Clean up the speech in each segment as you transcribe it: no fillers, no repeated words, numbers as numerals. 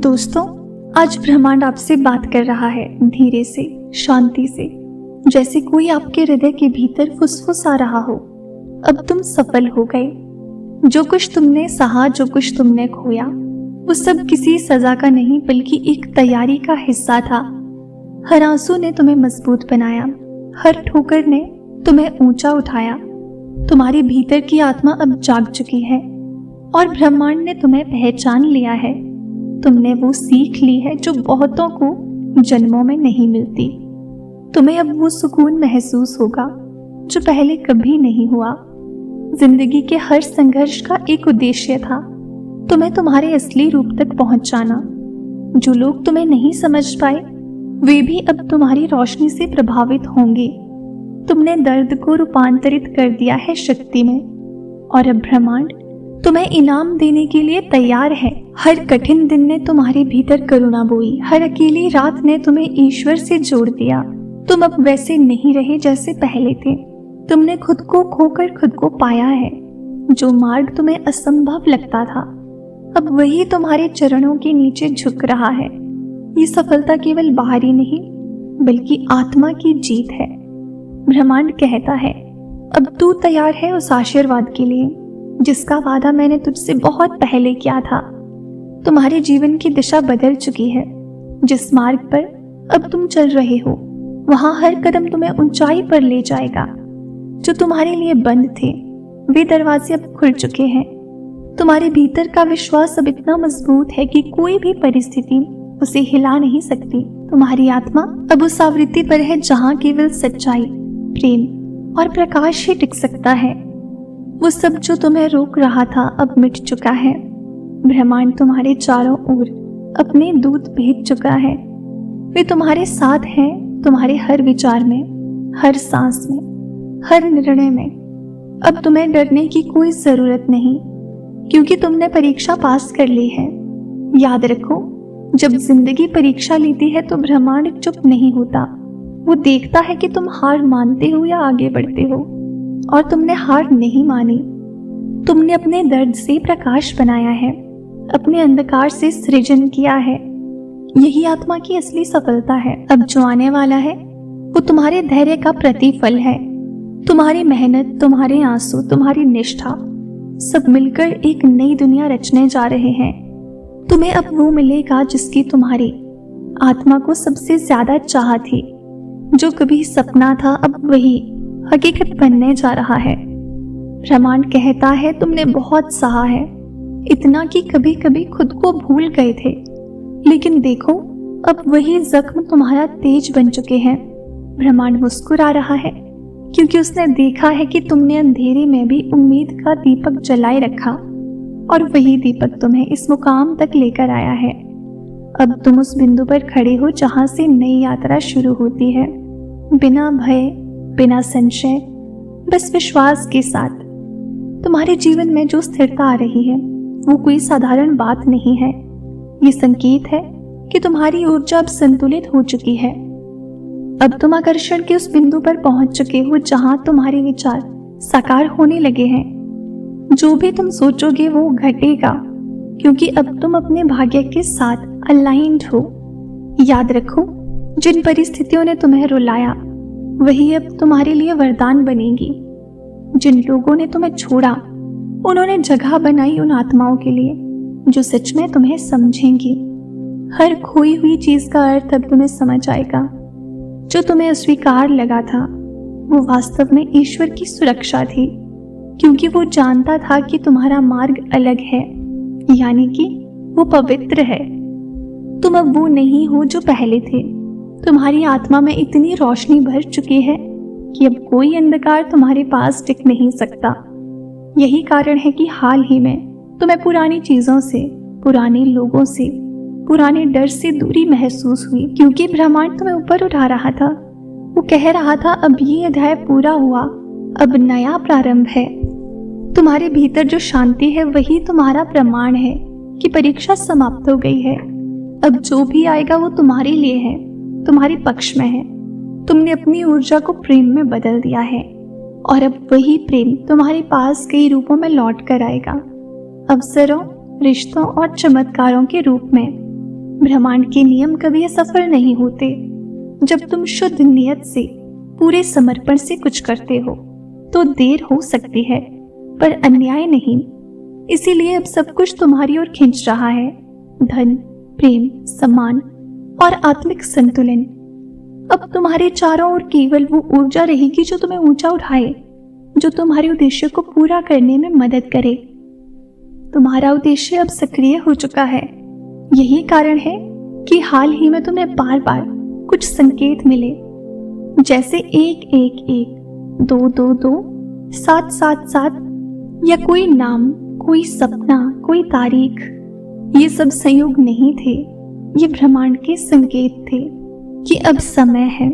दोस्तों, आज ब्रह्मांड आपसे बात कर रहा है, धीरे से, शांति से, जैसे कोई आपके हृदय के भीतर फुसफुसा रहा हो। अब तुम सफल हो गए। जो कुछ तुमने सहा, जो कुछ तुमने खोया, वो सब किसी सजा का नहीं बल्कि एक तैयारी का हिस्सा था। हर आंसू ने तुम्हें मजबूत बनाया, हर ठोकर ने तुम्हें ऊंचा उठाया। तुम्हारे भीतर की आत्मा अब जाग चुकी है और ब्रह्मांड ने तुम्हें पहचान लिया है। तुमने वो सीख ली है जो बहुतों को जन्मों में नहीं मिलती। तुम्हें अब वो सुकून महसूस होगा जो पहले कभी नहीं हुआ। जिंदगी के हर संघर्ष का एक उद्देश्य था, तुम्हें तुम्हारे असली रूप तक पहुंचाना। जो लोग तुम्हें नहीं समझ पाए वे भी अब तुम्हारी रोशनी से प्रभावित होंगे। तुमने दर्द को रूपांतरित कर दिया है शक्ति में और अब ब्रह्मांड तुम्हें इनाम देने के लिए तैयार है। हर कठिन दिन ने तुम्हारे भीतर करुणा बोई, हर अकेली रात ने तुम्हें ईश्वर से जोड़ दिया। तुम अब वैसे नहीं रहे जैसे पहले थे। तुमने खुद को खोकर खुद को पाया है। जो मार्ग तुम्हें असंभव लगता था अब वही तुम्हारे चरणों के नीचे झुक रहा है। ये सफलता केवल बाहरी नहीं बल्कि आत्मा की जीत है। ब्रह्मांड कहता है, अब तू तैयार है उस आशीर्वाद के लिए जिसका वादा मैंने तुझसे बहुत पहले किया था। तुम्हारे जीवन की दिशा बदल चुकी है। जिस मार्ग पर अब तुम चल रहे हो वहां हर कदम तुम्हें ऊंचाई पर ले जाएगा। जो तुम्हारे लिए बंद थे वे दरवाजे अब खुल चुके हैं। तुम्हारे भीतर का विश्वास अब इतना मजबूत है कि कोई भी परिस्थिति उसे हिला नहीं सकती। तुम्हारी आत्मा अब उस आवृत्ति पर है जहां केवल सच्चाई, प्रेम और प्रकाश ही टिक सकता है। वो सब जो तुम्हें रोक रहा था अब मिट चुका है। ब्रह्मांड तुम्हारे चारों ओर अपने दूत भेज चुका है। वे तुम्हारे साथ हैं, तुम्हारे हर विचार में, हर सांस में, हर निर्णय में। अब तुम्हें डरने की कोई जरूरत नहीं क्योंकि तुमने परीक्षा पास कर ली है। याद रखो, जब जिंदगी परीक्षा लेती है तो ब्रह्मांड चुप नहीं होता। वो देखता है कि तुम हार मानते हो या आगे बढ़ते हो, और तुमने हार नहीं मानी। तुमने अपने दर्द से प्रकाश बनाया है, अपने अंधकार से सृजन किया है। यही आत्मा की असली सफलता है। अब जो आने वाला है वो तुम्हारे धैर्य का प्रतिफल है। तुम्हारी मेहनत, तुम्हारे आंसू, तुम्हारी निष्ठा सब मिलकर एक नई दुनिया रचने जा रहे हैं। तुम्हें अब वो मिलेगा जिसकी तुम्हारी आत्मा को सबसे ज्यादा चाह थी। जो कभी सपना था अब वही हकीकत बनने जा रहा है। ब्रह्मांड कहता है, तुमने बहुत सहा है, इतना कि कभी कभी खुद को भूल गए थे, लेकिन देखो अब वही जख्म तुम्हारा तेज बन चुके हैं। ब्रह्मांड मुस्कुरा रहा है क्योंकि उसने देखा है कि तुमने अंधेरे में भी उम्मीद का दीपक जलाए रखा और वही दीपक तुम्हें इस मुकाम तक लेकर आया है। अब तुम उस बिंदु पर खड़े हो जहां से नई यात्रा शुरू होती है, बिना भय, बिना संशय, बस विश्वास के साथ। तुम्हारे जीवन में जो स्थिरता आ रही है वो कोई साधारण बात नहीं है। ये संकेत है कि तुम्हारी ऊर्जा अब संतुलित हो चुकी है। अब तुम आकर्षण के उस बिंदु पर पहुंच चुके हो जहां तुम्हारे विचार साकार होने लगे हैं। जो भी तुम सोचोगे वो घटेगा क्योंकि अब तुम अपने भाग्य के साथ अलाइंड हो। याद रखो, जिन परिस्थितियों ने तुम्हें रुलाया वही अब तुम्हारे लिए वरदान बनेगी। जिन लोगों ने तुम्हें छोड़ा उन्होंने जगह बनाई उन आत्माओं के लिए जो सच में तुम्हें समझेंगी। हर खोई हुई चीज का अर्थ अब तुम्हें समझ आएगा। जो तुम्हें अस्वीकार लगा था वो वास्तव में ईश्वर की सुरक्षा थी, क्योंकि वो जानता था कि तुम्हारा मार्ग अलग है, यानी कि वो पवित्र है। तुम अब वो नहीं हो जो पहले थे। तुम्हारी आत्मा में इतनी रोशनी भर चुकी है कि अब कोई अंधकार तुम्हारे पास टिक नहीं सकता। यही कारण है कि हाल ही में तुम्हें पुरानी चीजों से, पुराने लोगों से, पुराने डर से दूरी महसूस हुई, क्योंकि ब्रह्मांड तुम्हें ऊपर उठा रहा था। वो कह रहा था, अब ये अध्याय पूरा हुआ, अब नया प्रारंभ है। तुम्हारे भीतर जो शांति है वही तुम्हारा प्रमाण है कि परीक्षा समाप्त हो गई है। अब जो भी आएगा वो तुम्हारे लिए है, तुम्हारे पक्ष में है। तुमने अपनी ऊर्जा को प्रेम में बदल दिया है और अब वही प्रेम तुम्हारे पास कई रूपों में लौट कर आएगा, अवसरों, रिश्तों और चमत्कारों के रूप में। ब्रह्मांड के नियम कभी असफल नहीं होते। जब तुम शुद्ध नियत से, पूरे समर्पण से कुछ करते हो तो देर हो सकती है, पर अन्याय नहीं। इसीलिए अब सब कुछ तुम्हारी ओर खींच रहा है। धन, प्रेम, सम्मान और आत्मिक संतुलन। अब तुम्हारे चारों ओर केवल वो ऊर्जा रहेगी जो तुम्हें ऊंचा उठाए, जो तुम्हारे उद्देश्य को पूरा करने में मदद करे। तुम्हारा उद्देश्य अब सक्रिय हो चुका है। यही कारण है कि हाल ही में तुम्हें बार बार कुछ संकेत मिले, जैसे 1-1-1, 2-2-2, 7-7-7, या कोई नाम, कोई सपना, कोई तारीख। ये सब संयोग नहीं थे, ये ब्रह्मांड के संकेत थे कि अब समय है।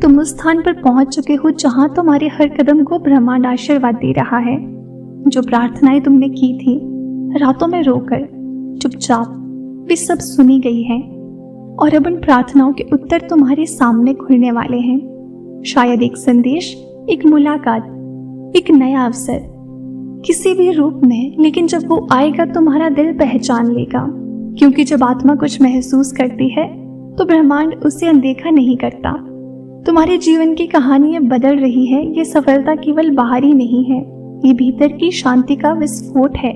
तुम उस स्थान पर पहुंच चुके हो जहां तुम्हारे हर कदम को ब्रह्मांड आशीर्वाद दे रहा है। जो प्रार्थनाएं तुमने की थी रातों में रोकर, चुपचाप, वे सब सुनी गई हैं और अब उन प्रार्थनाओं के उत्तर तुम्हारे सामने खुलने वाले हैं। शायद एक संदेश, एक मुलाकात, एक नया अवसर, किसी भी रूप में, लेकिन जब वो आएगा तुम्हारा दिल पहचान लेगा। क्योंकि जब आत्मा कुछ महसूस करती है तो ब्रह्मांड उसे अनदेखा नहीं करता। तुम्हारे जीवन की कहानी अब बदल रही है। ये सफलता केवल बाहरी नहीं है, ये भीतर की शांति का विस्फोट है।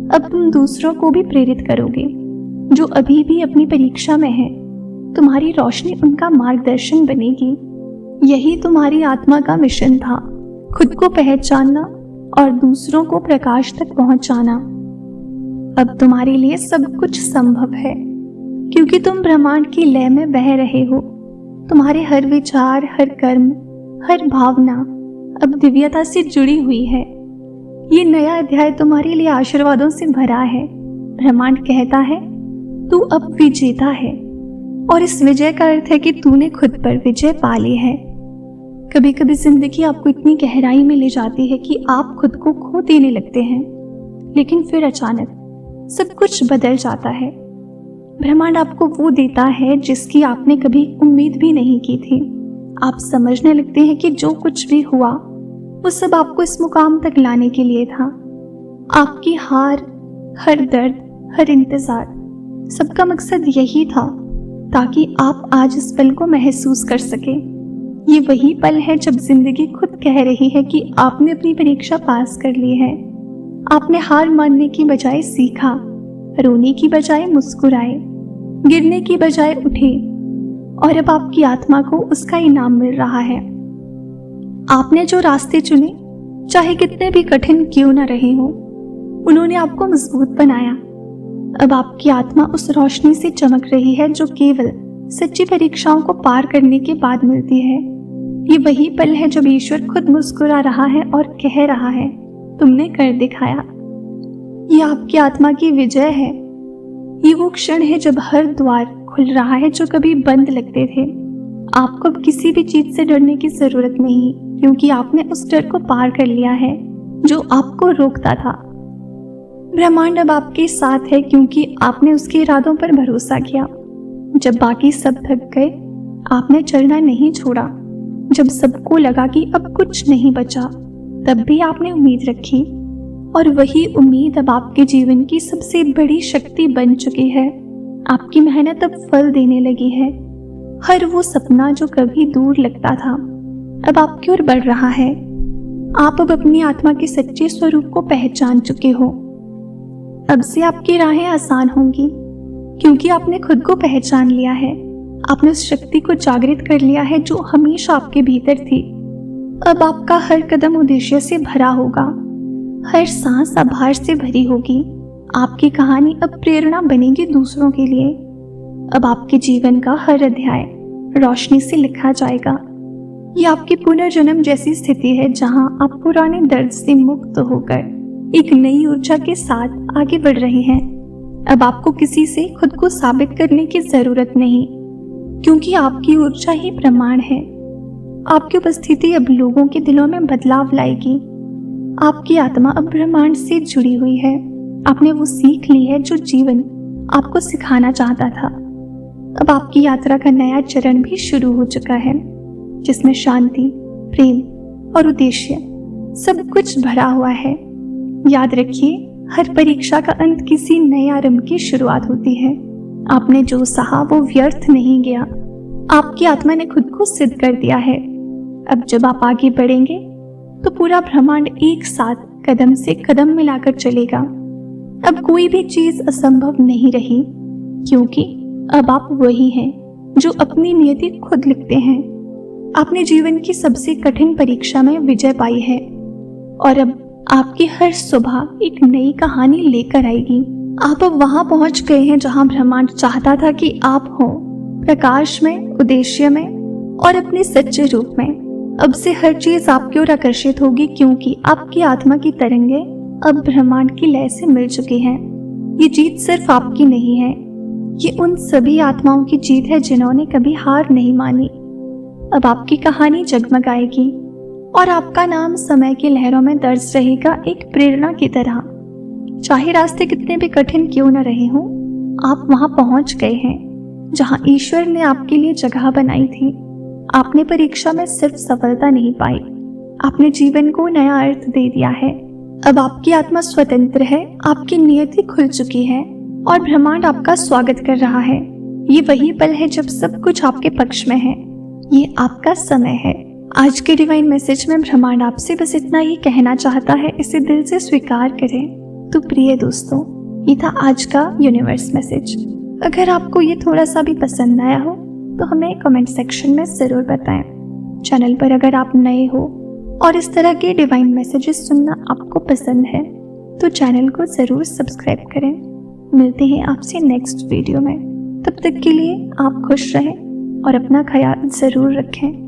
अब तुम दूसरों को भी प्रेरित करोगे जो अभी भी अपनी परीक्षा में है। तुम्हारी रोशनी उनका मार्गदर्शन बनेगी। यही तुम्हारी आत्मा का मिशन था, खुद को पहचानना और दूसरों को प्रकाश तक पहुंचाना। अब तुम्हारे लिए सब कुछ संभव है क्योंकि तुम ब्रह्मांड की लय में बह रहे हो। तुम्हारे हर विचार, हर कर्म, हर भावना अब दिव्यता से जुड़ी हुई है। ये नया अध्याय तुम्हारे लिए आशीर्वादों से भरा है। ब्रह्मांड कहता है तू अब विजेता है, और इस विजय का अर्थ है कि तूने खुद पर विजय पा ली है। कभी कभी जिंदगी आपको इतनी गहराई में ले जाती है कि आप खुद को खो देने लगते हैं, लेकिन फिर अचानक सब कुछ बदल जाता है। ब्रह्मांड आपको वो देता है जिसकी आपने कभी उम्मीद भी नहीं की थी। आप समझने लगते हैं कि जो कुछ भी हुआ वो सब आपको इस मुकाम तक लाने के लिए था। आपकी हार, हर दर्द, हर इंतजार, सबका मकसद यही था ताकि आप आज इस पल को महसूस कर सके। ये वही पल है जब जिंदगी खुद कह रही है कि आपने अपनी परीक्षा पास कर ली है। आपने हार मानने की बजाय सीखा, रोने की बजाय मुस्कुराए, गिरने की बजाय उठे, और अब आपकी आत्मा को उसका इनाम मिल रहा है। आपने जो रास्ते चुने, चाहे कितने भी कठिन क्यों न रहे हो, उन्होंने आपको मजबूत बनाया। अब आपकी आत्मा उस रोशनी से चमक रही है जो केवल सच्ची परीक्षाओं को पार करने के बाद मिलती है। ये वही पल है जब ईश्वर खुद मुस्कुरा रहा है और कह रहा है तुमने कर दिखाया। ये आपकी आत्मा की विजय है। ये वो क्षण है जब हर द्वार खुल रहा है जो कभी बंद लगते थे। आपको अब किसी भी चीज से डरने की जरूरत नहीं, क्योंकि आपने उस डर को पार कर लिया है जो आपको रोकता था। ब्रह्मांड अब आपके साथ है क्योंकि आपने उसके इरादों पर भरोसा किया। जब बाकी सब थक गए, आपने चलना नहीं छोड़ा। जब सबको लगा कि अब कुछ नहीं बचा, तब भी आपने उम्मीद रखी, और वही उम्मीद अब आपके जीवन की सबसे बड़ी शक्ति बन चुकी है। आपकी मेहनत अब फल देने लगी है। हर वो सपना जो कभी दूर लगता था, अब आपकी ओर बढ़ रहा है। आप अब अपनी आत्मा के सच्चे स्वरूप को पहचान चुके हो। अब से आपकी राहें आसान होंगी क्योंकि आपने खुद को पहचान लिया है। आपने उस शक्ति को जागृत कर लिया है जो हमेशा आपके भीतर थी। अब आपका हर कदम उद्देश्य से भरा होगा, हर सांस आभार से भरी होगी। आपकी कहानी अब प्रेरणा बनेगी दूसरों के लिए। अब आपके जीवन का हर अध्याय रोशनी से लिखा जाएगा। ये आपकी पुनर्जन्म जैसी स्थिति है जहां आप पुराने दर्द से मुक्त होकर एक नई ऊर्जा के साथ आगे बढ़ रहे हैं। अब आपको किसी से खुद को साबित करने की जरूरत नहीं, क्योंकि आपकी ऊर्जा ही प्रमाण है। आपकी उपस्थिति अब लोगों के दिलों में बदलाव लाएगी। आपकी आत्मा अब ब्रह्मांड से जुड़ी हुई है। आपने वो सीख ली है जो जीवन आपको सिखाना चाहता था। अब आपकी यात्रा का नया चरण भी शुरू हो चुका है, जिसमें शांति, प्रेम और उद्देश्य सब कुछ भरा हुआ है। याद रखिए, हर परीक्षा का अंत किसी नए आरंभ की शुरुआत होती है। आपने जो सहा वो व्यर्थ नहीं गया। आपकी आत्मा ने खुद को सिद्ध कर दिया है। अब जब आप आगे बढ़ेंगे तो पूरा ब्रह्मांड एक साथ कदम से कदम मिलाकर चलेगा। अब कोई भी चीज असंभव नहीं रही, क्योंकि अब आप वही हैं जो अपनी नियति खुद लिखते हैं। आपने जीवन की सबसे कठिन परीक्षा में विजय पाई है और अब आपकी हर सुबह एक नई कहानी लेकर आएगी। आप अब वहां पहुंच गए हैं जहां ब्रह्मांड चाहता था कि आप हो, प्रकाश में, उद्देश्य में और अपने सच्चे रूप में। अब से हर चीज आपकी ओर आकर्षित होगी, क्योंकि आपकी आत्मा की तरंगे अब ब्रह्मांड की लय से मिल चुकी हैं। ये जीत सिर्फ आपकी नहीं है, ये उन सभी आत्माओं की जीत है जिन्होंने कभी हार नहीं मानी। अब आपकी कहानी जगमगाएगी और आपका नाम समय की लहरों में दर्ज रहेगा, एक प्रेरणा की तरह। चाहे रास्ते कितने भी कठिन क्यों न रहे हों, आप वहां पहुंच गए हैं जहां ईश्वर ने आपके लिए जगह बनाई थी। आपने परीक्षा में सिर्फ सफलता नहीं पाई, आपने जीवन को नया अर्थ दे दिया है। अब आपकी आत्मा स्वतंत्र है, आपकी नियति खुल चुकी है और ब्रह्मांड आपका स्वागत कर रहा है। ये वही पल है जब सब कुछ आपके पक्ष में है। ये आपका समय है। आज के डिवाइन मैसेज में ब्रह्मांड आपसे बस इतना ही कहना चाहता है, इसे दिल से स्वीकार करें। तो प्रिय दोस्तों, ये था आज का यूनिवर्स मैसेज। अगर आपको ये थोड़ा सा भी पसंद आया हो तो हमें कमेंट सेक्शन में ज़रूर बताएं। चैनल पर अगर आप नए हो और इस तरह के डिवाइन मैसेजेस सुनना आपको पसंद है तो चैनल को ज़रूर सब्सक्राइब करें। मिलते हैं आपसे नेक्स्ट वीडियो में। तब तक के लिए आप खुश रहें और अपना ख्याल ज़रूर रखें।